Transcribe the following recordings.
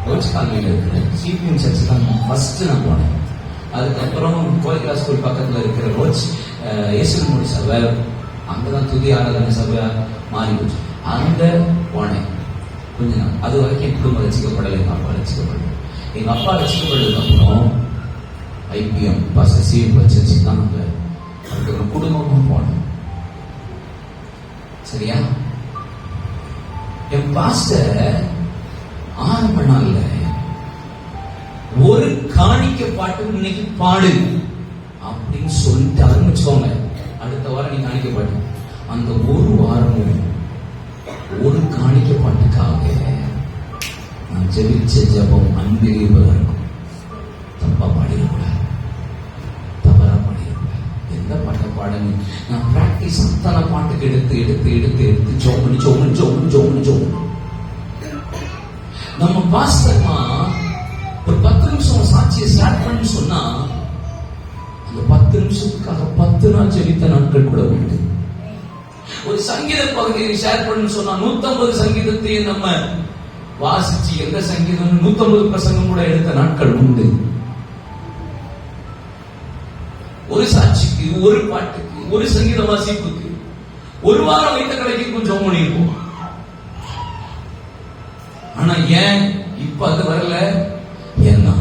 Roach காலனியில் இருக்கிற CPM search தான் ஃபர்ஸ்ட் நான் போனேன். அதுக்கப்புறம் கோயிலா ஸ்கூல் பக்கத்தில் இருக்கிற ரோச் இயேசுவின் சபை, அங்கதான் துதி ஆராதனை சபை மாறி போச்சு. அங்க போனேன் கொஞ்ச நாள். அது வரைக்கும் என் குடும்பம் ரசிக்கப்படலை, எங்க அப்பா ரசிக்கப்படலை. எங்க அப்பா ரசிக்கப்பட்டதுக்கு அப்புறம் ஐபிஎம் சிபிஎம் சர்ச்சுக்கு தான் நாங்க அதுக்கப்புறம் குடும்பமும் போனோம். சரியா? என் பாஸ்டர் ஆரம்ப நாள்ல ஒரு காணிக்க பாட்டு இன்னைக்கு பாடு அப்படின்னு சொல்லிட்டு ஆரம்பிச்சுக்கோங்க. அடுத்த வாரம் நீ காணிக்க பாட்டு. அந்த ஒரு வாரமும் ஒரு காணிக்க பாட்டுக்காக நான் ஜெபிச்ச ஜெபம் அன்பிலீவபிளா இருக்கும். தப்பா பாடிடக்கூடாது, தவறா பாடிடக்கூடாது. எந்த பாட்டை பாடணும் நான் பிராக்டிஸ் அத்தனை பாட்டுக்கு எடுத்து ஜோமனி. நம்ம பாஸ்டர்மா ஒரு 10 நிமிஷம் சாட்சியை ஷேர் பண்ணி சொன்னா அந்த 10 நிமிஷத்துக்காக 10 நாள் ஜெபித்த நாட்கள் கூட உண்டு. ஒரு சங்கீத பகுதியை ஷேர் பண்ணி சொன்னா 150 சங்கீதத்தையும் நம்ம வாசிச்சு எந்த சங்கீதம் 150 பிரசங்கம் கூட எடுத்த நாட்கள் உண்டு. ஒரு சாட்சிக்கு, ஒரு பாட்டுக்கு, ஒரு சங்கீத வாசிப்புக்கு ஒரு வாரம் வைத்த கடைக்கு கொஞ்சம் பண்ணிருப்போம். ஆனா ஏன் இப்ப அது வரல? ஏன்னா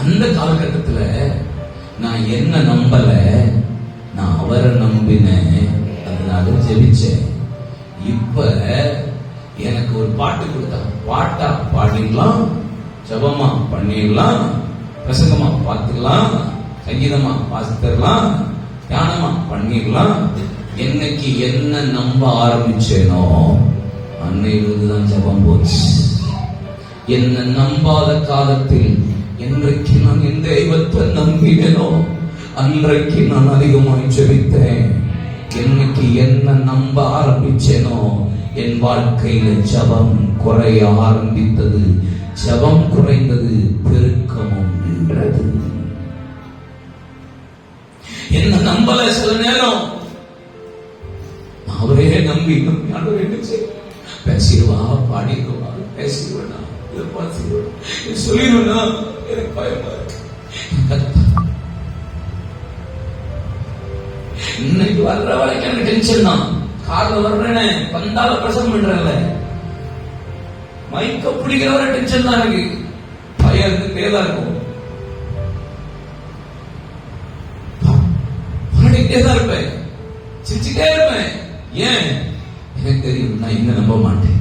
அந்த காலகட்டத்துல நான் என்ன நம்பல, நான் அவரை நம்பினேன், அதனால ஜெபிச்சேன். இப்ப எனக்கு ஒரு பாட்டு கொடுத்தா பாட்டா பாடிடலாம், ஜபமா பண்ணிடலாம், பிரசங்கமா பார்த்துக்கலாம், சங்கீதமா வாசித்தரலாம், தியானமா பண்ணிடலாம். என்னைக்கு என்ன நம்ப ஆரம்பிச்சேனோ அன்னையிலிருந்துதான் ஜபம் போச்சு. என்ன நம்பாத காலத்தில் என்றைக்கு நான் எந்த தெய்வத்தை நம்பினேனோ அன்றைக்கு நான் அதிகமாய் ஜெபித்தேன். என்னைக்கு என்ன நம்ப ஆரம்பிச்சேனோ என் வாழ்க்கையில ஜபம் குறைய ஆரம்பித்தது. ஜபம் குறைந்தது, பெருக்கமும் நின்றது. என்ன நம்பல சில நேரம் அவரே நம்பி என்ன செய்ய பேசிடுவா, பாடிடுவா, பேசிடுவேனா, சொல்லிடுவேனா, எனக்கு பயமா இருக்கு. இன்னைக்கு வர்ற வரைக்கும் எனக்கு டென்ஷன் தான். கார்ல வர்றேன்னு பந்தால பிரசவம் பண்றல மைக்க பிடிக்கிற வரை டென்ஷன் தான் எனக்கு. பயம் இருந்துட்டே தான் இருக்கும், பாடிக்கிட்டே தான் இருப்பேன், சிரிச்சுட்டே இருப்பேன். ஏன்? எனக்கு தெரியும் நான் என்ன நம்ப மாட்டேன்.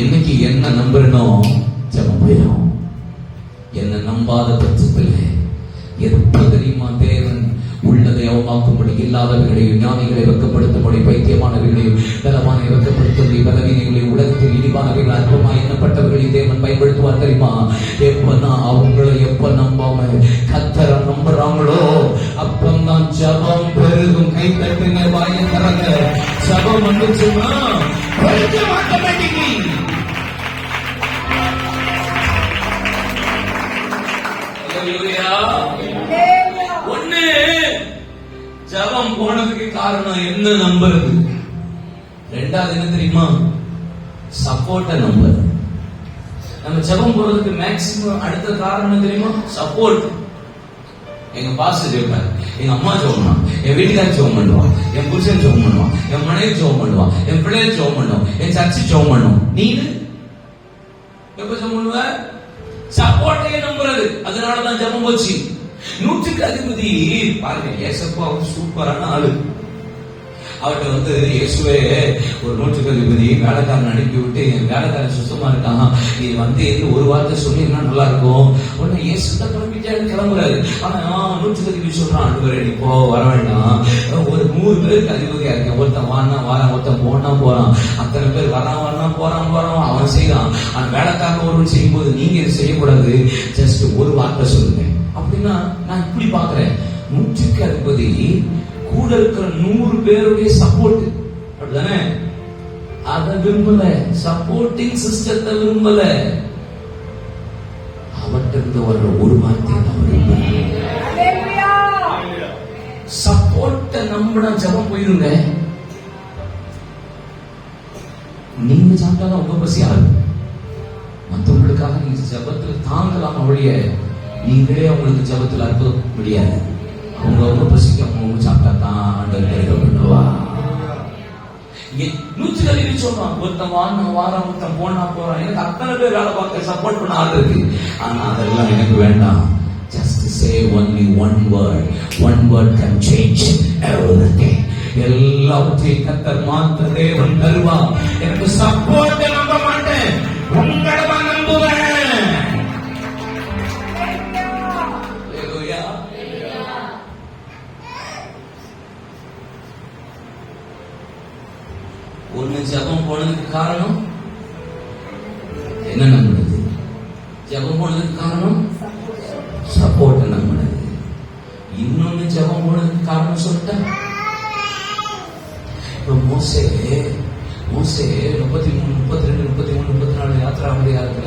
என்னைக்கு என்ன நம்புறனோ ஜபம் போயிடும். என்ன நம்பாத பட்சத்தில் எப்ப தெரியுமா தேவன் உள்ளதை அவமாக்கும்படி, இல்லாதவர்களையும் ஞானிகளை வெக்கப்படுத்தும்படி, பைத்தியமானவர்களையும் பலவானை வெக்கப்படுத்தும்படி, பலவீனங்களையும் உலகத்தில் இழிவானவர்கள் அற்பமாய் எண்ணப்பட்டவர்களையும் தேவன் பயன்படுத்துவார் தெரியுமா? எப்ப அவங்களை எப்ப நம்பாம கர்த்தரை நம்புறாங்களோ அப்பந்தான் ஜபம் பெருகும். கை தட்டுங்க, வாயை தரங்க. ஜபம் வந்துச்சுன்னா ஒண்ணு ஜபம் போனதுக்கு காரணம் என்ன நம்புறது. ரெண்டாவது என்ன தெரியுமா? சப்போர்ட்ட நம்புறது. நம்ம ஜபம் போறதுக்கு மேக்சிமம் அடுத்த காரணம் தெரியுமா? சப்போர்ட். எங்க பாஸ்டர் ஜெபிப்பாரு, எங்க அம்மா ஜெபம் பண்ணுவான், என் வீட்டுக்காரர் ஜெபம் பண்ணுவான், என் புருஷன் ஜெபம் பண்ணுவான், என் மனைவி ஜெபம் பண்ணுவான், என் பிள்ளைகள் ஜெபம் பண்ணுவோம், என் சர்ச்சு ஜெபம் பண்ணுவோம். நீனு எப்ப ஜெபம் பண்ணுவ? சப்போர்ட்டையே நம்புறது. அதனாலதான் ஜபம் போச்சு. 100க்கு அதிபதி பாருங்க, ஏசப்பா சூப்பரான ஆளு. அவர்கிட்ட இயேசுவே ஒரு 100க்கு அதிபதி வேலைக்காரன் அனுப்பி விட்டு என் வேலைக்காரன் சுத்தமா இருக்கான், இது ஒரு வார்த்தை சொன்னீங்கன்னா நல்லா இருக்கும். உடனே இயேசு தான் கிளம்புறாரு. ஆனா 100க்கு அதிபதி சொல்றான், ஆண்டவரே நீ போ, வர வேண்டாம், ஒரு 100 பேருக்கு அதிபதியா இருக்கேன், ஒருத்தன் வானா வாரான், ஒருத்தன் போனா போறான், அத்தனை பேர் வரான் போறான் அவன் செய்யறான். ஆனா வேலைக்காரன் ஒருவன் செய்யும் போது நீங்க இது செய்யக்கூடாது, ஜஸ்ட் ஒரு வார்த்தை சொல்லுங்க அப்படின்னா. நான் இப்படி பாக்குறேன், 100க்கு அதிபதி கூட இருக்கிற 100 பேருடைய சப்போர்ட், அப்படிதானே? அதை விரும்பல, சப்போர்ட்டிங் சிஸ்டத்தை விரும்பல, அவற்றிருந்து வர்ற ஒரு வார்த்தை தான் விரும்பல. சப்போர்ட்ட நம்பினா ஜபம் போயிருங்க. நீங்க சாப்பிட்டாதான் உங்க பசி ஆகும், மற்றவங்க அவங்களுக்காக நீங்க ஜெபத்துல தாங்கலாம் ஒழிய நீங்களே அவங்களுக்கு ஜெபத்துல அற்புதம் முடியாது. அவங்க பசிக்க அவங்க சாப்பிட்டா தான் ஆண்டவர் கிடைக்கப்படுவா. இங்க 100 சொல்றான், ஒருத்தன் வாரம் ஒருத்தன் போனா போறான். எனக்கு அத்தனை பேர் வேலை பார்க்க சப்போர்ட் பண்ண ஆள் இருக்கு. ஆனா அதெல்லாம் எனக்கு வேண்டாம். Just say only one word. One word can change everything. எல்லாவற்றையும் கர்த்தர் மாற்ற தேவன் தருவார். எனக்கு சப்போர்ட் நம்ப மாட்டேன், உங்களை நம்புவேன். ஒண்ணு ஜெபம் போனதுக்கு காரணம் என்ன நம்பினது? ஜெபம் போனதுக்கு காரணம் சப்போர்ட் நம்பினது. இன்னொன்னு ஜெபம் போனதுக்கு காரணம் சொல்லிட்டேன். இப்ப மோசே 33, 32, 33, 34 யாத்திரா அதிகாரத்துல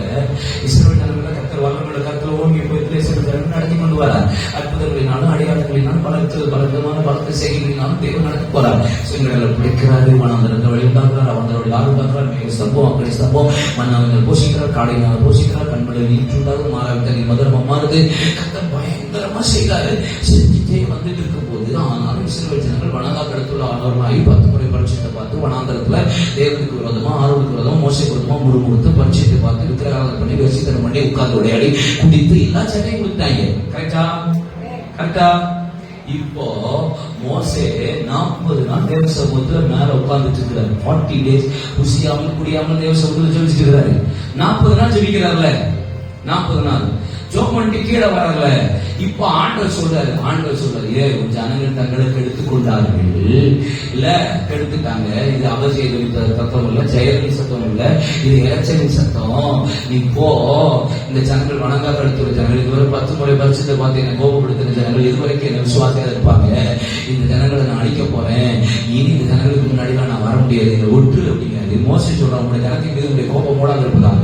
இஸ்ரவேல் ஜனங்களை கர்த்தர் வல்லமையுள்ள கர்த்தர் ஓங்கி போய் இஸ்ரவேல் ஜனங்களை நடத்தி கொண்டு வரார். அற்புதங்களினாலும் அடையாளங்களினாலும் பல விதமான பலத்த செய்திகளினாலும் தேவன் நடத்தி போறார். சிங்கங்களை பிடிக்கிறாரு, வனாந்தரத்தை வழி உண்டாக்குறார், அவங்களோட ஆள் உண்டாக்குறார், மிக ஸ்தம்பம் அக்கடி ஸ்தம்பம், மன்னவங்கள் போஷிக்கிறார், காடையினால் போஷிக்கிறார், கண்களை நீட்டு உண்டாகும், மாறாவிட்டல் மதுரமா மாறுது. கர்த்தர் பயங்கரமா செய்தாரு. செஞ்சுட்டே வந்துட்டு இருக்கும் போது ஆனாலும் இஸ்ரவேல் ஜனங்கள் வனாந்தரத்துல ஆனவர்களாகி 10 முறை பரிசுத்தை பார்த்து வனாந்தரத்துல தேவனுக்கு விரோதமா ஆரோனுக்கு விரோதமா மோசேக்கு விரோதமா முறுமுறுத்து பரிசுத்தை பார்த்து விக்கிரகாராதனை பண்ணி வெசித்தனம் பண்ணி உட்கார்ந்து விளையாடி குடித்து எல்லா சட்டையும் கொடுத்தாங்க. கரெக்டா? இப்போ மோசே 40 நாள் தேவ சமூகத்துல மேல உட்கார்ந்துட்டு இருக்கிறாரு. 40 days குசியாமல் குடியாமல் தேவ சமூகத்துல ஜெபிச்சுட்டு இருக்கிறாரு. 40 நாள் ஜெபிக்கிறார்ல, 40 நாள் ஜோம் பண்ணிட்டு கீழே வரல. இப்ப ஆண்டவர் சொல்றாரு, உன் ஜனங்கள் தங்களை கெடுத்துக் கொண்டார்கள். இல்ல கெடுத்துட்டாங்க. இது அவசியம் சத்தம் இல்ல, ஜெயலின் சத்தம் இல்ல, இது இறைச்சலின் சத்தம். நீ போ, இந்த ஜனங்கள் வணங்கா கெடுத்துற ஜனங்கள் இதுவரை 10 முறை பரிசுத்தை பார்த்து என்ன கோபப்படுத்தின ஜனங்கள் இதுவரைக்கும் என்ன விசுவாசியா இருப்பாங்க. இந்த ஜனங்களை நான் அழிக்க போறேன். இனி இந்த ஜனங்களுக்கு முன்னாடி நான் வர முடியாது, இதை ஒற்று அப்படிங்கிறது மோசே சொல்றாங்க. உங்களுடைய ஜனத்தின் மீது உங்களுடைய கோபம் மூடாது இருப்பதாக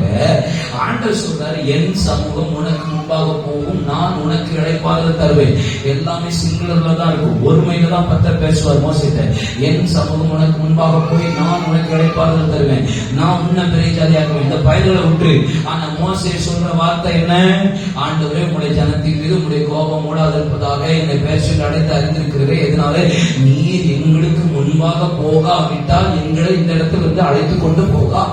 ஆண்டவர் சொல்றாரு, என் சமூகம் உனக்கு முன்பாக போகும், நான் உனக்கு இளைப்பாறுதல் தருவேன். எல்லாமே சிங்குலர்ல தான் இருக்கும், ஒருமையில தான் பத்தர் பேசுவார் மோசேட்ட. என் சமூகம் உனக்கு முன்பாக போய் நான் உனக்கு இளைப்பாறுதல் தருவேன், நான் உன்னை பெரிய ஜாதியாக்குவேன். இந்த பயன்களை விட்டு. ஆனா மோசே சொல்ற வார்த்தை என்ன? ஆண்டவரே, உங்களுடைய ஜனத்தின் மீது உங்களுடைய கோபம் மூடாது இருப்பதாக என்னை பேச்சு அடைத்து அறிந்திருக்கிறதே. எதனால? நீர் எங்களுக்கு முன்பாக போகாவிட்டால் எங்களை இந்த இடத்துல இருந்து அழைத்துக் கொண்டு போகா.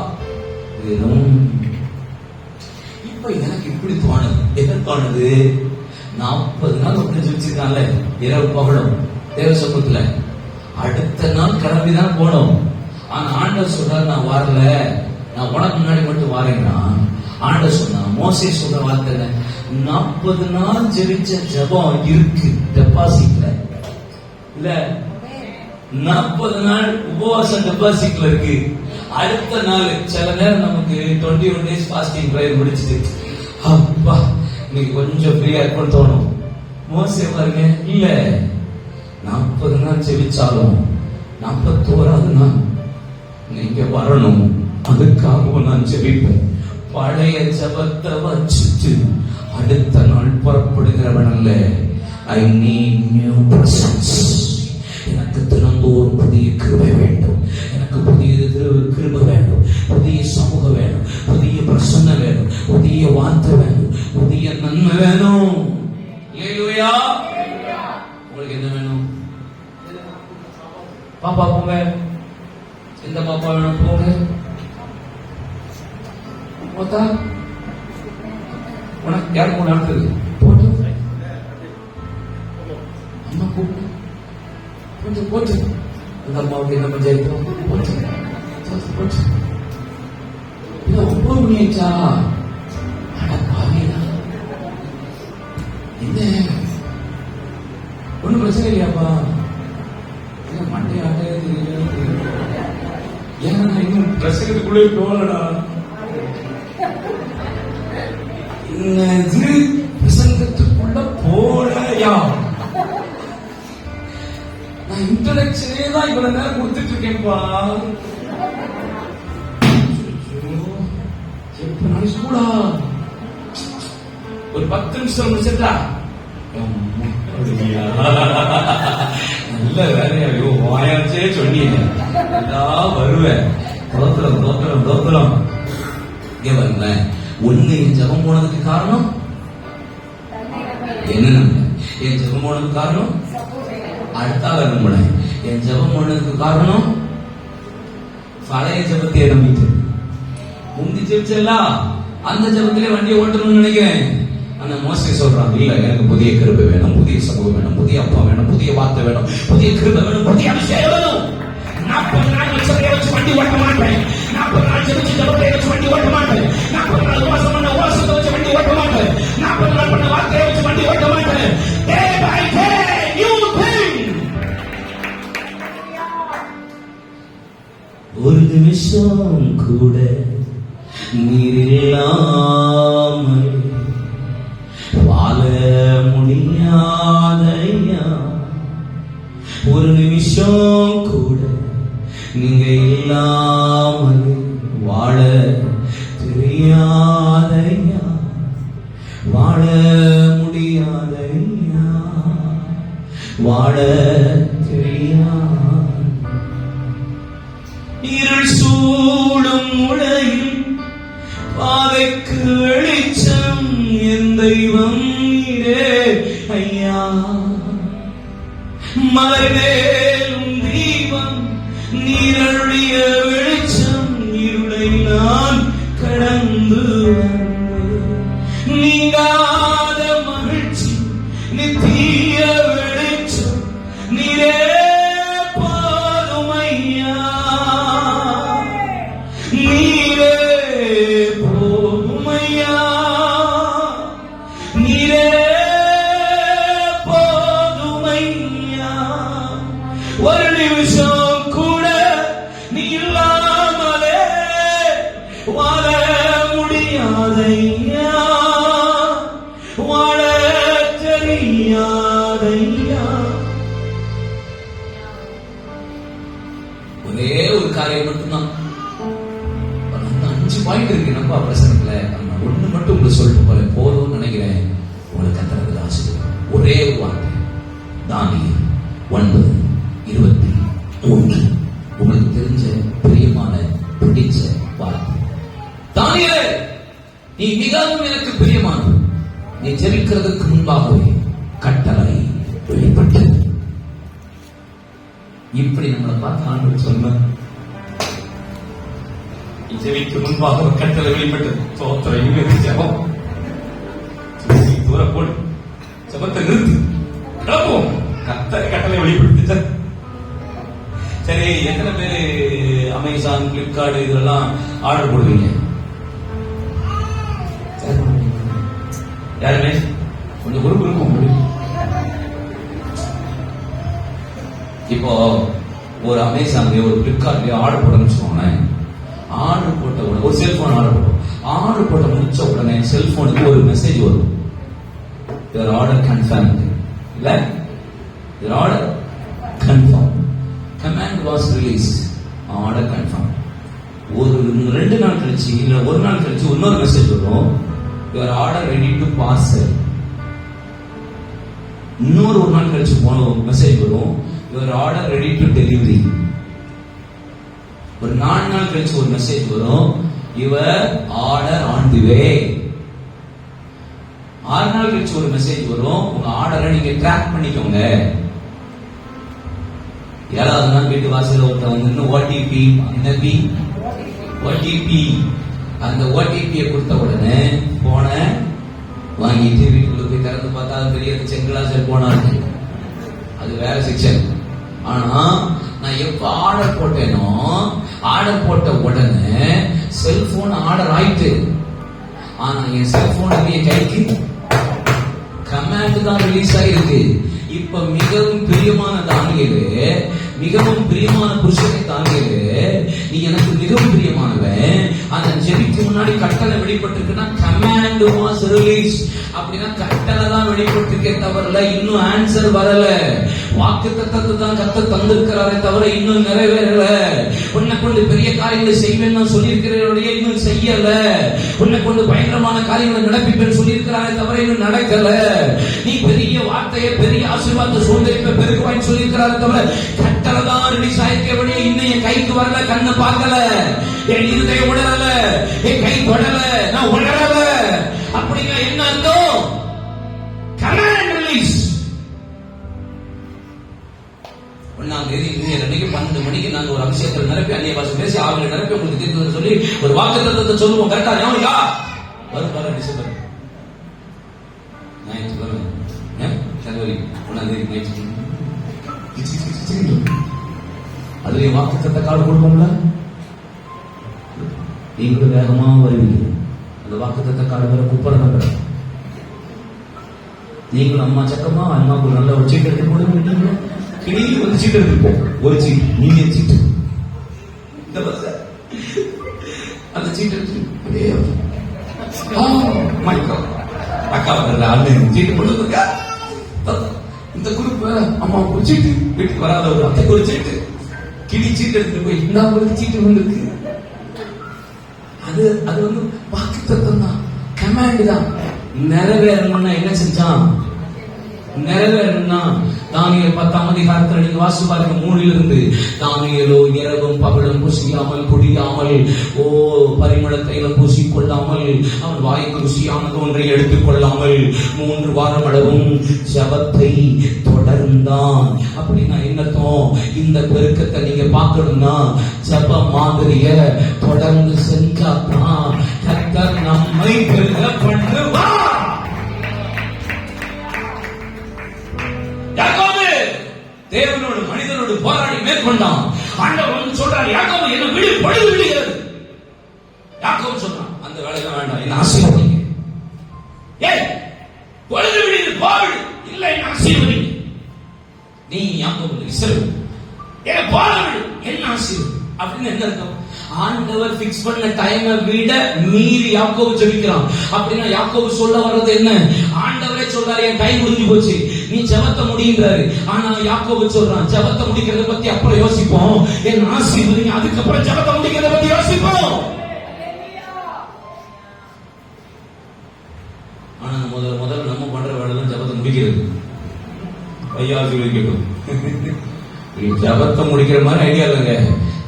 இப்ப எனக்கு இப்படி தோணுது. என்ன தோணுது? 40 நாள் ஒன்று ஜெபிச்சிருக்கான்ல, இரவு பகலும் தேவ சமூகத்துல. அடுத்த நாள் கிளம்பிதான் போனோம். ஆனா ஆண்டவர் சொல்றாரு, நான் வரல, நான் உனக்கு முன்னாடி மட்டும் வரேன்னா. ஆண்டவர் சொன்னா, மோசே சொல்ற வார்த்தை 40 நாள் ஜெபிச்ச ஜெபம் இருக்கு டெபாசிட்ல இல்ல, 40 நாள் உபவாசம் டெபாசிட்ல இருக்கு. அடுத்த நாள் சில நேரம் நமக்கு 21 days ஃபாஸ்டிங் பிரேயர் முடிச்சிட்டு அப்பா இன்னைக்கு கொஞ்சம் ஃப்ரீயா இருக்கும்னு தோணும். மோசே பாருங்க, இல்ல 40 நாள் ஜெபிச்சாலும் 41வது நாள் நீங்க வரணும், அதுக்காகவும் நான் ஜெபிப்பேன். பழைய ஜெபத்தை வச்சுட்டு அடுத்த நாள் புறப்படுகிறவன் அல்ல. I need new presence. எனக்கு தினந்தோறும் புதிய கிருபை வேண்டும், எனக்கு புதிய கிருபை வேண்டும், புதிய சமூகம் வேணும், புதிய பிரசன்னம் வேணும், புதிய வார்த்தை வேணும், புதிய நன்மை வேணும். அல்லேலூயா. உங்களுக்கு என்ன வேணும்? பாப்பா போங்க, எந்த பாப்பா வேணும்? போங்க. போத்தா உனக்கு யாருக்கு ஒன்று அடுத்தது போட்டு அம்மா கூப்பிட்டு கொஞ்சம் போச்சு. அந்த அம்மாவுக்கு என்ன பஞ்சாயத்து போச்சு போச்சு. 9 மணி ஆயிடுச்சா? என்ன ஒன்னும் பிரச்சனை இல்லையாப்பா? மண்டே ஆட்டே தெரியல. ஏன்னா நான் இன்னும் பிரசங்கத்துக்குள்ளே போகலடா. பிரசங்கத்துக்குள்ள போலையா? நான் இன்ட்ரோடக்ஷனே தான் இவ்வளவு நேரம் கொடுத்துட்டு இருக்கேன்ப்பா. எப்ப நாளைக்கு ஸ்கூலா? ஒரு 10 நிமிஷம் முடிச்சிட்டா நல்ல வேலையா? வாயாச்சே சொன்னீங்க, வருவேன். தோத்திரம் இங்க வரல. ஒண்ணு என் ஜெபம் போனதுக்கு காரணம் என்ன நம்பினேன்? என் ஜெபம் போனதுக்கு காரணம் அடுத்தாக நம்பினேன். என் ஜெபம் போனதுக்கு காரணம் பழைய ஜெபத்தையே நம்பிட்டு முந்தி ஜெபிச்சல்லா அந்த ஜெபத்திலே வண்டியை ஓட்டணும்னு நினைக்கிறேன். ஆனா மோசே சொல்றான், இல்ல எனக்கு புதிய கிருபை வேணும், புதிய சமூகம் வேணும், புதிய அப்பா வேணும், புதிய வார்த்தை வேணும், புதிய கிருபை வேணும், புதிய அபிஷேகம் வேணும். 40 நாள் வச்சதை வச்சு வண்டி ஓட்ட மாட்டேன். 40 நாள் ஜெபிச்சு ஜெபத்தை வச்சு வண்டி ஓட்ட மாட்டேன். 40 நாள் உபவாசம் பண்ண உபவாசத்தை வச்சு வண்டி ஓட்ட மாட்டேன். 40 நாள் பண்ண வார்த்தையை வச்சு வண்டி ஓட்ட மாட்டேன். Day by day, new thing. ஒரு நிமிஷம் கூட நீர் இல்லாமல் வாழ முடியாதையா. ஒரு நிமிஷம் கூட நீங்க இல்லாமல் வாழ தெரியாதையா, வாழ முடியாதையா, வாழ தெரியாது. இருள் சூடும் உலகில் பாதைக்கு வெளிச்சம் என் தெய்வம் நீரே ஐயா. மலைமேலும் தீபம் நீரருடைய வெளிச்சம், இருளை நான் கடந்து நீங்காத மகிழ்ச்சி நித்திய வெளிச்சம் நீரே போதுமையா, நீரே போதுமையா, நீரே போதுமையா. ஒரு நிமிஷம் கூட நீ இல்லாமலே வாழ முடியாதையா, வாழ தெரியாதையா. ஒரே ஒரு காரியம் மட்டும்தான், 5 பாயிண்ட் இருக்கு நம்ம பிரசனத்துல. ஒண்ணு மட்டும் உங்களுக்கு சொல்லிட்டு போல போதும் நினைக்கிறேன். உங்களுக்கு கத்தரது ஆசீர்வாதம். ஒரே ஒரு வார்த்தை, தானியேல் 9:23. உங்களுக்கு தெரிஞ்ச பிரியமான பிடிச்ச வார்த்தை, தானியேலே நீ மிகவும் எனக்கு பிரியமானது, நீ ஜெபிக்கிறதுக்கு முன்பாகவே கட்டளை வெளிப்பட்டது. இப்படி நம்மளை பார்த்து ஆண்டவர் சொன்னார், ஜெபிக்கு முன்பாக கட்டளை வெளிப்பட்டது. சோத்திரம் ஜெபம் தூர போடு, ஜெபத்தை நிறுத்து, கிளம்புவோம். கத்தரை கட்டளை வெளிப்படுத்த. சரி, எத்தனை பேரு அமேசான், பிளிப்கார்ட் இதெல்லாம் ஆர்டர் போடுவீங்க? யாருமே கொஞ்சம் குரூப் இருக்கும். இப்போ ஒரு அமேசான்லயோ ஒரு பிளிப்கார்ட்லயோ ஆர்டர் போடணும்னு வச்சுக்கோங்களேன். ஆர்டர் போட்ட உடனே ஒரு செல்போன் ஆர்டர் போட்டோம். ஆர்டர் போட்ட முடிச்ச உடனே செல்போனுக்கு ஒரு மெசேஜ் வரும், your order confirmed. இல்ல, your order confirmed. Command was released. Order confirmed. ஒரு 2 நாள் கழிச்சு இல்ல 1 நாள் கழிச்சு இன்னொரு மெசேஜ் வரும், your order ready to parcel. இன்னொரு 1 நாள் கழிச்சு போன மெசேஜ் வரும், your order ready to delivery. ஒரு 4 நாள் கழிச்சு ஒரு மெசேஜ் வரும், your order on the way. 6 நாள் கழிச்சு ஒரு மெசேஜ் வரும், உங்க ஆர்டரை நீங்க ட்ராக் பண்ணிக்கோங்க. 7வது நாள் வீட்டு வாசல்ல ஒருத்தன் வந்து ஓடிபி, என்னது ஓடிபி, அந்த ஓடிபியை கொடுத்த உடனே போன வாங்கிட்டு வீட்டுக்குள்ள போய் திறந்து பார்த்தா அது தெரியாது, செங்கலா செல்போனா இருக்கு, அது வேற செக்ஷன். ஆனா நான் எப்ப ஆர்டர் போட்டேனோ, ஆர்டர் போட்ட உடனே செல்போன் ஆர்டர் ஆயிட்டு. ஆனா என் செல்போன் என் கைக்கு கமாண்ட் தான் ரிலீஸ் ஆயிருக்கு. இப்ப மிகவும் பிரியமான தானியேலே, மிகவும் பிரியமான புருஷனை தானியேலே, நீ எனக்கு மிகவும் பிரியமானவன். அந்த ஜெபிக்கு முன்னாடி கட்டளை வெளிப்பட்டிருக்குன்னா கமாண்ட் வாஸ் ரிலீஸ், அப்படின்னா கட்டளை தான் வெளிப்பட்டிருக்கே தவிர இன்னும் ஆன்சர் வரல. வாக்கு தத்தத்தை தான் கத்த தந்திருக்கிறாரே தவிர இன்னும் நிறைவேறல. உன்னை கொண்டு பெரிய காரியங்களை செய்வேன் சொல்லியிருக்கிறவருடைய இன்னும் செய்யல. உன்னை கொண்டு பயங்கரமான காரியங்களை நடப்பிப்பேன் சொல்லியிருக்கிறாரே தவிர இன்னும் நடக்கல. நீ பெரிய வார்த்தையை பெரிய ஆசீர்வாதத்தை சூழ்நிலை பெருக்குவாய்ன்னு சொல்லியிருக்கிறாரே தவிர கட்டளை இப்பதான் ரிலீஸ் ஆயிருக்கபடியே இன்னும் என் கைக்கு வரல, கண்ணு பார்க்கல, என் இருதயம் உணரல, என் கை தொடல, நான் உணரல அப்படின்னா என்ன அர்த்தம்? Command release. 1ஆம் தேதி 12 மணிக்கு நாங்க ஒரு அபிஷேகத்தில் நிரப்பி அந்நிய பாஷை பேசி ஆளுநர் நிரப்பி உங்களுக்கு தீர்த்து சொல்லி ஒரு வாக்குத்தத்தத்தை சொல்லுவோம். கரெக்டா ஞாபகா? வரும் டிசம்பர் ஜனவரி 1ஆம் தேதி நைட் அதுலயே வாக்குத்தத்த கார்டு கொடுப்போம்ல, நீங்களும் வேகமா வருவீங்க. அந்த வாக்குத்தத்த கார்டு வர குப்பரம் நீங்களும் அம்மா சக்கமா அம்மாவுக்கு நல்ல ஒரு சீட்டு எடுத்து போடுங்க. கிளியில் வந்து சீட்டு எடுத்துப்போம். ஒரு சீட்டு நீங்க சீட்டு அந்த சீட்டு அக்கா சீட்டு போட்டுருக்கா. இந்த குரூப் அம்மாவுக்கு ஒரு சீட்டு, வீட்டுக்கு வராத ஒரு அத்தைக்கு ஒரு சீட்டு, கிளி சீட்டு எடுத்துட்டு போய் இந்த உங்களுக்கு சீட்டு வந்துருக்கு. அது அது வந்து வாக்குத்தத்தம் தான், கமாண்ட் தான். நிறைவேறணும்னா என்ன செஞ்சான்? நிறைவேறணும்னா தானியேல் 10ஆம் அதிகாரத்தில் நீங்க வாசி பாருங்க. 3 தானியேலோ இரவும் பகலும் புசியாமல் குடியாமல் பரிமள தைலம் பூசிக்கொள்ளாமல் அவன் வாய்க்கு ருசியானது ஒன்றை எடுத்துக் கொள்ளாமல் 3 வாரம் அளவும் ஜபத்தை தொடர்ந்தான். அப்படின்னா என்னத்தோம்? இந்த பெருக்கத்தை நீங்க பார்க்கணும்னா ஜப மாதிரிய தொடர்ந்து செஞ்சாதான் கர்த்தர் நம்மை பெருக பண்ணுவார். தேவனோடு மனிதனோடு போராடி மேற்கொண்டான். ஆண்டவன் சொல்றார், யாக்கோபு என்ன விடு, பழுது விடுகிறது. யாக்கோபு சொல்றான், அந்த வேலையெல்லாம் வேண்டாம், என்ன ஆசீர்வதிங்க. ஏய் பழுது விடுது, பாடு இல்ல, என்ன ஆசீர்வதிங்க. நீ யாக்கோபு இஸ்ரவேல் ஏ பாடு விடு, என்ன ஆசீர்வதி அப்படின்னு என்ன அர்த்தம்? ஆண்டவர் பிக்ஸ் பண்ண டைமை விட மீறி யாக்கோபு ஜெபிக்கிறான். அப்படின்னா யாக்கோபு சொல்ல வர்றது என்ன? ஆண்டவரே சொல்றாரு, என் டைம் முடிஞ்சு போச்சு, நீ ஜெபத்தை முடின்றாரு. ஆனா யாக்கோபு சொல்றான், ஜெபத்தை முடிக்கிறத பத்தி அப்புறம் யோசிப்போம், என் ஆசீர்வதிங்க, அதுக்கப்புறம் ஜெபத்தை முடிக்கிறத பத்தி யோசிப்போம். ஆனா முதல்ல நம்ம பண்ற வேலை தான் ஜெபத்தை முடிக்கிறது. ஐயா ஆசீர்வதிக்கட்டும். ஜெபத்தை முடிக்கிற மாதிரி ஐடியா இல்லைங்க.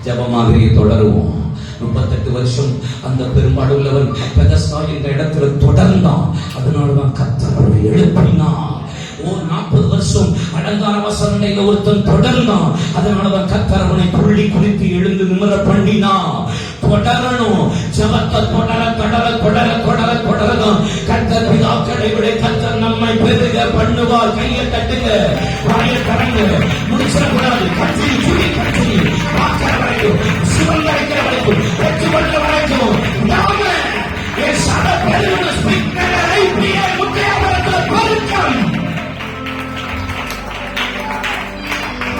ஜப மாதிரியை தொடருவோம். 38 வருஷம் அந்த பெரும்பாடுள்ளவன் பெதஸ்தா என்ற இடத்துல தொடர்ந்தான். அதனாலதான் கர்த்தர் அவரை எழுப்பினான். 40 வருஷம் அலங்கார வசனையில ஒருத்தன் தொடர்ந்தான். அதனாலதான் கர்த்தர் அவனை துள்ளி குளித்து எழுந்து நிமிர பண்ணினான். தொடரணும், ஜபத்தை தொடர தொடர தொடர தொடர தொடரணும். கர்த்தர் பிதாக்களை விட கர்த்தர் நம்மை பெருக பண்ணுவார். கையை தட்டுங்க, வாயை தரங்க, முடிச்சிடக்கூடாது. கட்சி சுழி கட்சி பார்க்கிற வரைக்கும், சிவன் அழைக்கிற வரைக்கும், வெற்றி கொள்ள வரைக்கும் நாம என் சபை பெருகணும். ஸ்பீக்கரை முக்கியமாக பெருக்கம்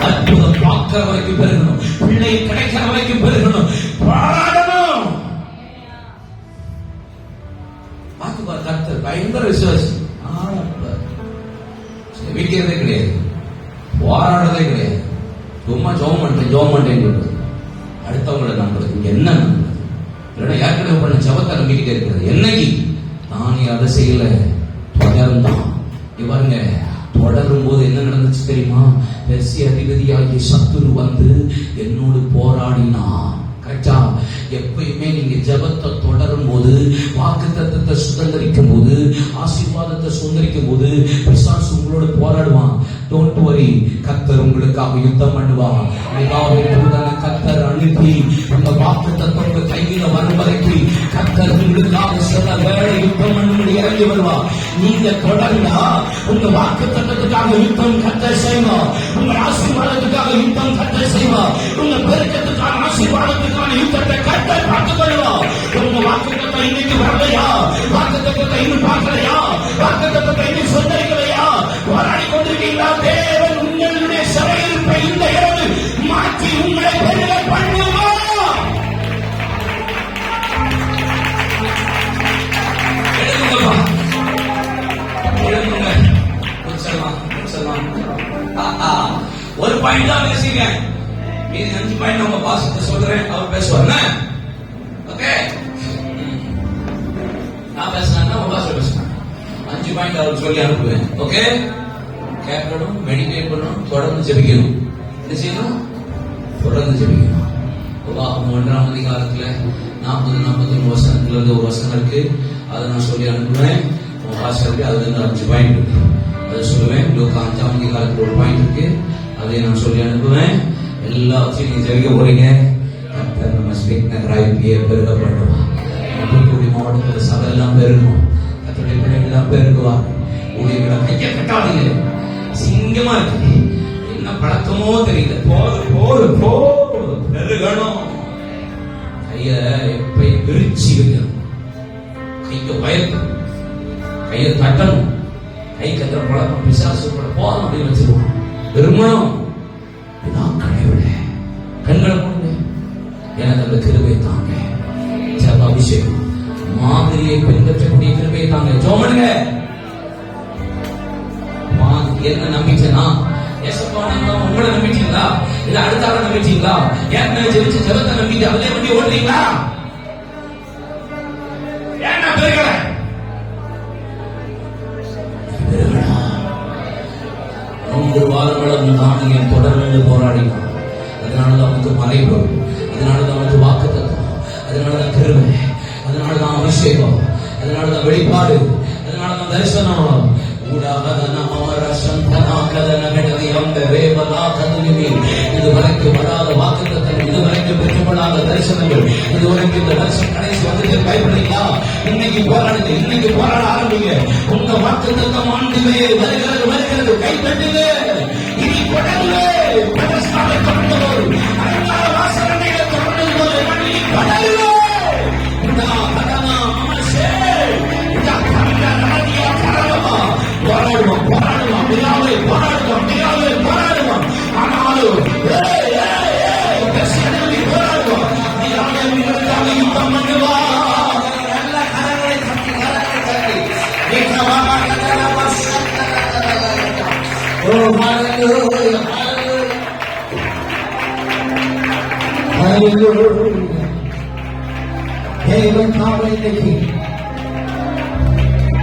அற்புதம் பார்க்கிற வரைக்கும் பெருகணும், பிள்ளை கிடைக்கிற வரைக்கும் பெருகணும், போராடணும். பார்த்துப்பார் கர்த்தர் பயங்கர விசுவாசி. வீக்கிறதே கிடையாது, போராடுறதே கிடையாது. சும்மா ஜோம் மாட்டேன் அடுத்தவங்களை நம்புறது. இங்க என்ன நம்புறது? இல்லைன்னா ஏற்கனவே பண்ண ஜபத்தை நம்பிக்கிட்டே இருக்கிறது. என்னைக்கு நானே அதை செய்யல, தொடர்ந்தான். பாருங்க, தொடரும் போது என்ன நடந்துச்சு தெரியுமா? பெர்சிய அதிபதியாகிய சத்துரு வந்து என்னோடு போராடினான். கரெக்டா? எப்பயுமே நீங்க ஜபத்தை தொடரும் போது, வாக்குத்தத்தத்தை சுதந்திரிக்கும் போது, ஆசீர்வாதத்தை சுதந்திரிக்கும் போது பிசாசு உங்களோட போராடுவான். டோன்ட் வரி, கர்த்தர் உங்களுக்காக யுத்தம் பண்ணுவான். கர்த்தர் அனுப்பி உங்க வாக்குத்தத்தம் கையில வரும் வரைக்கும் கர்த்தர் உங்களுக்காக சில வேலை யுத்தம் பண்ணி இறங்கி வருவான். நீங்க தொடர்ந்தா உங்க வாக்குத்தத்தத்துக்காக யுத்தம் கர்த்தர் செய்வான். உங்க ஆசீர்வாதத்துக்காக யுத்தம் கர்த்தர் செய்வான். உங்க பெருக்கத்துக்கான ஆசீர்வாதத்துக்கான யுத்தத்தை கர்த்தர் பார்த்துக் கொள்வான். உங்க வாக்குத்தத்தம் இன்னைக்கு வரலையா? வாக்குத்தத்தத்தை இன்னும் பார்க்கலையா? வாக்குத்தத்தத்தை இன்னும் சொந்தரிக்கலையா? போராடி கொண்டிருக்கீங்களா? தேவன் உங்களுடைய சிறையிருப்பை இந்த இரவு மாற்றி உங்களை பெருக பண்ணுவார். ஒரு பாயிண்ட் தான் பேசுங்க, மீதி 5 பாயிண்ட் உங்க பாசத்தை சொல்றேன், அவர் பேசுவார். ஓகே, நான் பேசினா உங்க பாச பேசுறேன். 5 பாயிண்ட் அவருக்கு சொல்லி அனுப்புவேன். ஓகே, கேட்கணும், மெடிடேட் பண்ணணும், தொடர்ந்து ஜெபிக்கணும். என்ன செய்யணும்? தொடர்ந்து ஜெபிக்கணும். உபாகமம் 1ஆம் அதிகாரத்துல 40-41 வசனத்துல இருந்து ஒரு வசனம் இருக்கு. அதை நான் சொல்லி அனுப்புவேன். ஆசிரியருக்கு அதுல இருந்து 5 பாயிண்ட் இருக்கு. அதை சொல்லுவேன். லூக்கா 5ஆம் அதிகாரத்துல ஒரு பாயிண்ட் இருக்கு. அதை நான் சொல்லி அனுப்புவேன். எல்லாத்தையும் நீங்க ஜெபிக்க போறீங்க. கர்த்தர் நம்ம ஸ்பீக் நகராய்ப்பியை பெருக பண்ணுவார். தூத்துக்குடி மாவட்டத்தில் சபை எல்லாம் பெருகும். கர்த்தருடைய பிள்ளைகள் எல்லாம் பெருகுவார். ஊழியர்களை கையை கட்டாதீங்க. சிங்கமா இருக்கு. என்ன பழக்கமோ தெரியல. போது பெருகணும். கைய எப்பயும் விரிச்சி வைக்கணும். கைக்கு பயப்பு, கையை தட்டணும். கை கட்டுற பழக்கம் பிசாசு போதும் அப்படின்னு வச்சிருவோம். விரும்பணும். கண்களை கொண்டு எனக்கு அந்த கிருபை தாங்க. ஜெப அபிஷேகம் மாதிரியை பின்பற்றக்கூடிய கிருபை தாங்க. ஜோமனுங்க என்ன நம்பிக்கைனா உங்களை நம்பிட்டீங்களா? இல்ல அடுத்த ஆளை நம்பிட்டீங்களா? ஏற்கனவே ஜெபிச்ச ஜெபத்தை நம்பிட்டு அதிலே வண்டி ஓடுறீங்களா? ஏன்னா பெருகல 3 வாரங்களும் தானியம் தொடர்ந்து போராடினான். அதனாலதான் அவனுக்கு மறைவு, அதனாலதான் அவனுக்கு வாக்கு தத்துவம், அதனாலதான் கிருபை, அதனாலதான் அபிஷேகம், அதனாலதான் வெளிப்பாடு, அதனாலதான் தரிசனம். இதுவரைக்கும் வராத வாக்கு தத்துவம், இதுவரைக்கும் பெற்றுக்கொள்ளாத தரிசனங்கள், இதுவரைக்கும் இந்த வருஷம் கடைசி வந்து பயப்படுறீங்களா? இன்னைக்கு போராடுங்க. இன்னைக்கு போராட ஆரம்பிங்க. உங்க வாக்கு தத்துவம் ஆண்டுமே வருகிறது. கை தட்டுங்க. இனி தொடர்ந்து போராடுவோம். ஆனாலும் யுத்தம் பண்ணுவா. நல்ல கரங்களை தட்டி தேவன் காவலை நெகி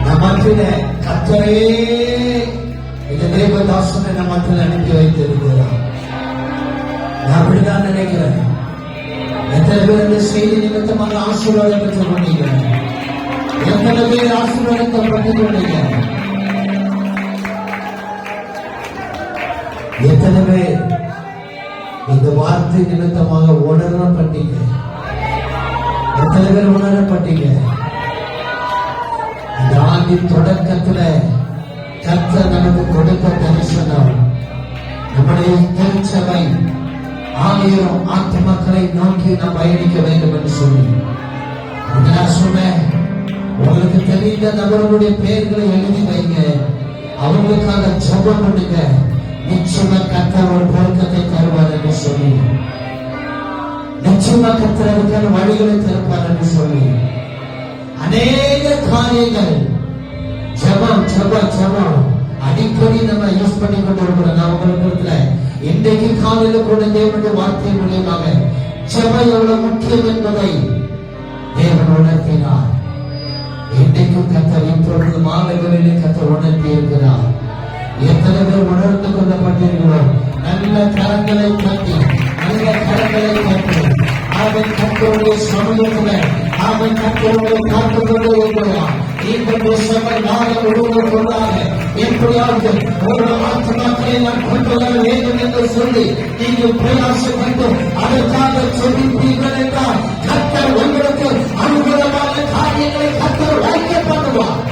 நம்மத்தில கர்த்தரே இந்த தேவதாசனை நம்மத்தில் அனுப்பி வைத்திருக்கிறார். நான் அப்படிதான் நினைக்கிறேன். எத்தனை பேர் இந்த செய்தி நிமித்தமாக ஆசீர்வாதம் பெற்றுக் கொண்டீங்க? எத்தனை பேர் ஆசீர்வாதத்தை பெற்றுக் கொண்டீங்க? எத்தனை பேர் இந்த வார்த்தை நிமித்தமாக உணரப்பட்டீங்க? எத்தனை பேர் உணரப்பட்டீங்க? இந்த ஆண்டின் தொடக்கத்துல கர்த்தர் நமக்கு கொடுத்த தரிசனம் நம்முடைய திருச்சபை 1000 ஆத்மாக்களை நோக்கி நாம் பயணிக்க வேண்டும் என்று சொல்லி நான் சொன்னேன். உங்களுக்கு தெரிந்த நபர்களுடைய பெயர்களை எழுதி வைங்க. அவங்களுக்காக ஜெபம் பண்ணுங்க. நிச்சயமா கர்த்தர் ஒரு பொருத்தத்தை தருவார் என்று சொல்லி, நிச்சயமா கர்த்தர் அதுக்கான வழிகளை திறப்பார் என்று சொல்லி அநேக காரியங்கள் ஜெபம் அடிக்கடி நம்ம யூஸ் பண்ணி கொண்டு இருக்கிறோம். நான் உங்களுக்கு இன்றைக்கு காலையில கூட தேவனுடைய வார்த்தை மூலியமாக ஜெபம் எவ்வளவு முக்கியம் என்பதை தேவன் உணர்த்தினார். இன்றைக்கும் கர்த்தர் இப்பொழுது மாலைகளிலே கர்த்தர் உணர்த்தி இருக்கிறார். எத்தனை பேர் உணர்ந்து கொள்ளப்பட்டிருக்கிறோம்? நல்ல கரங்களை தட்டி அவன் கர்த்தருடைய சமூகத்தில் அவன் கர்த்தருடைய காத்து கொண்டு இருக்கிறான். எப்படியாவது ஒரு ஆத்மாக்களை நான் கொண்டு வர வேண்டும் என்று சொல்லி நீங்கள் பிரயாசப்பட்டு அதற்காக சொல்லிப்பீர்கள் என்றால் கர்த்தர் உங்களுக்கு அனுகூலமான காரியங்களை கர்த்தர் வாய்க்க பண்ணுவார்.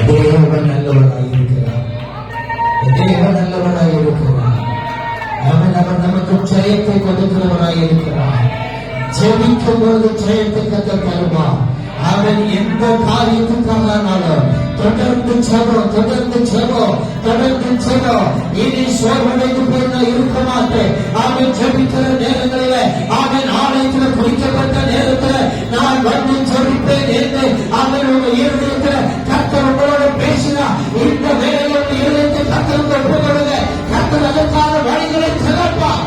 தேவன் நல்லவராயிருக்கிறார். தேவன் நல்லவராயிருக்கிறார். அவன் நமக்கு ஜெயத்தை கொடுக்கிறவராயிருக்கிறார். ஜெபிக்கும் போது ஜெயத்தை கர்த்தர் தருவார். அவன் எந்த காரியத்துக்கானாலும் தொடர்ந்து செபம். இனி சோர்வடைந்து போய் நான் இருக்க மாட்டேன். அவன் ஜெபிக்கிற நேரங்களில் அவன் ஆலயத்தில் குறிக்கப்பட்ட நேரத்தில் நான் வந்து ஜெபிப்பேன் என்று அவன் உங்கள் இருதயத்தில் கர்த்தர் உங்களோடு பேசினார். இந்த வேலையோட இருதயத்தை கர்த்தருக்கு ஒப்புக்கொடுங்க. கர்த்தர் அதற்கான வழிகளை திறப்பார்.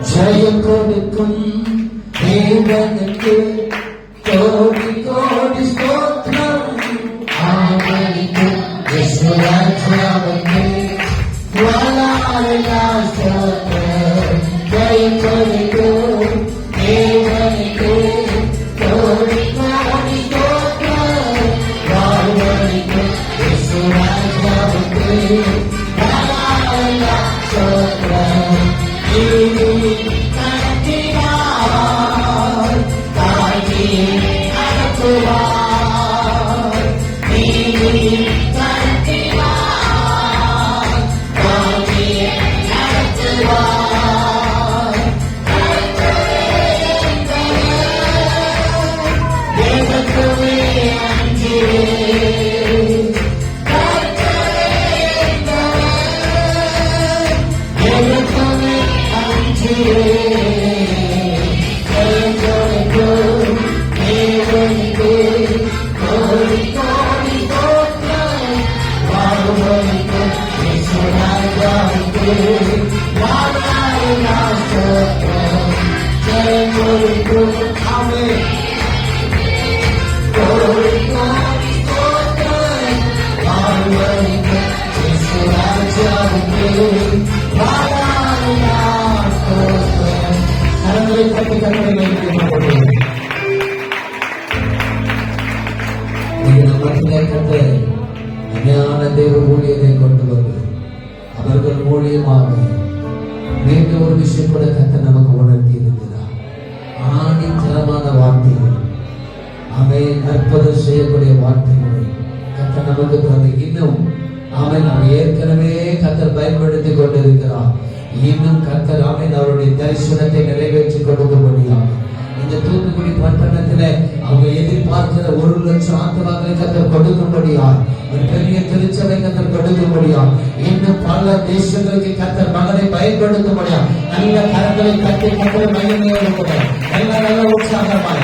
ஜெயம் கொடுக்கும் தேவனுக்கு தேவ ஊழியரை கொண்டு வந்து அவர்கள் மூலியமாக மீண்டும் ஒரு விஷயம் கூட கத்த நமக்கு உணர்த்தி இருக்கிறார். ஆணித்தரமான வார்த்தைகள், அவை அற்புதம் செய்யக்கூடிய வார்த்தைகளை கத்த நமக்கு தந்து இன்னும் நாம் ஏற்கனவே கத்தர் பயன்படுத்தி கொண்டிருக்கிறார். இன்னும் கத்தர் அவருடைய தரிசனத்தை நிறைவேற்றி கொடுக்கும்படியாக இந்த தூத்துக்குடி பட்டணத்திலே அவங்க எதிர்பார்க்கிற 1,00,000 ஆத்மாக்களை கத்தர் கொடுக்கும்படியார், ஒரு பெரிய திருச்சபை கத்தர் கொடுக்கும்படியார், இன்னும் பல தேசங்களுக்கு கத்தர் மகனை பயன்படுத்தும்படியா நல்ல கரங்களை கட்டி கத்தர் மகிமையோடு நல்ல உற்சாகமாய்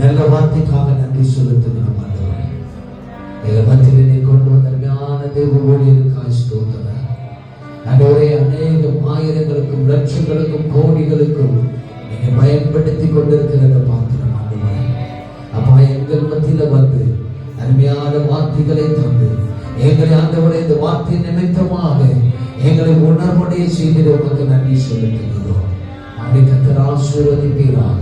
நல்ல வார்த்தைக்காக நன்றி செலுத்துகிறோம். மத்தியிலே கொண்டு வந்த அருமையான தேவ ஊழியருக்காய் ஸ்தோத்திரம். ஆண்டவரே, அநேகம் ஆயிரங்களுக்கும் லட்சங்களுக்கும் கோடிகளுக்கும் நீங்க பயன்படுத்தி கொண்டிருக்கிறத பார்க்கிறோம். ஆண்டவரே, அப்பா எங்கள் மத்தியில வந்து அருமையான வார்த்தைகளை தந்து எங்களை ஆண்டவரே இந்த வார்த்தை நிமித்தமாக எங்களை உணர்வுடைய செய்திட உமக்கு நன்றி செலுத்துகிறோம். அப்படி கத்தர் ஆசீர்வதிப்பீராக.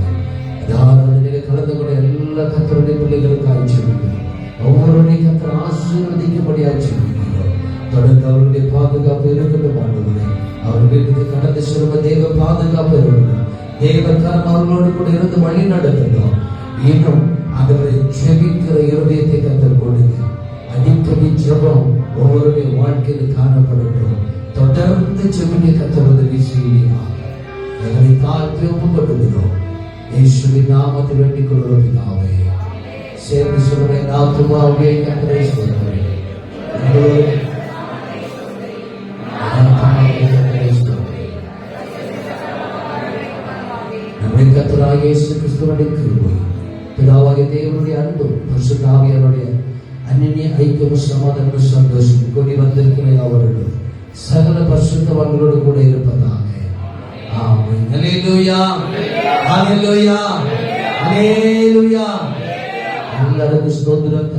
அதாவது கலந்து கொண்ட எல்லா கத்தருடைய பிள்ளைகளுக்காக சொல்லுகிறோம். ஒவ்வொருடைய கத்தர் ஆசீர்வதிக்கும்படியாக சொல்லுகிறோம். தொடர்ந்து அவருடைய பாதுகாப்பு இருக்கட்டும். ஆண்டவரே, அவர் வீட்டுக்கு கடந்து செல்வ தேவ பாதுகாப்பு இருக்கட்டும். தேவக்காரம் அவர்களோடு கூட இருந்து வழி நடத்தட்டும். இன்னும் ஆண்டவரை ஜெபிக்கிற இருதயத்தை கத்தர் கொடுங்க. அடிக்கடி ஜெபம் ஒவ்வொருடைய வாழ்க்கையில் காணப்படட்டும். தொடர்ந்து ஜெபிக்க கத்தர் உதவி செய்கிறார். எங்களை தாழ்த்தி ஒப்புக்கொள்கிறோம். இயேசுவின் நாமத்தில் வேண்டிக் கொள்கிறோம் பிதாவே. சேர்ந்து சொல்லுவேன், ஆத்துமாவே கர்த்தரை ஸ்தோத்திரி. நம்முடைய கர்த்தராகிய இயேசு கிறிஸ்துவின் கிருபை, பிதாவாகிய தேவனுடைய அன்பு, பரிசுத்த ஆவியானவருடைய அன்னிய ஐக்கியமும் சமாதானமும் சந்தோஷமும் கூடி வந்திருக்கிற அவர்கள் சகல பரிசுத்தவான்களோடு கூட இருப்பதாக. ஆமென். அல்லேலூயா, அல்லேலூயா, அல்லேலூயா. எல்லாருக்கும் ஸ்தோத்திரம்.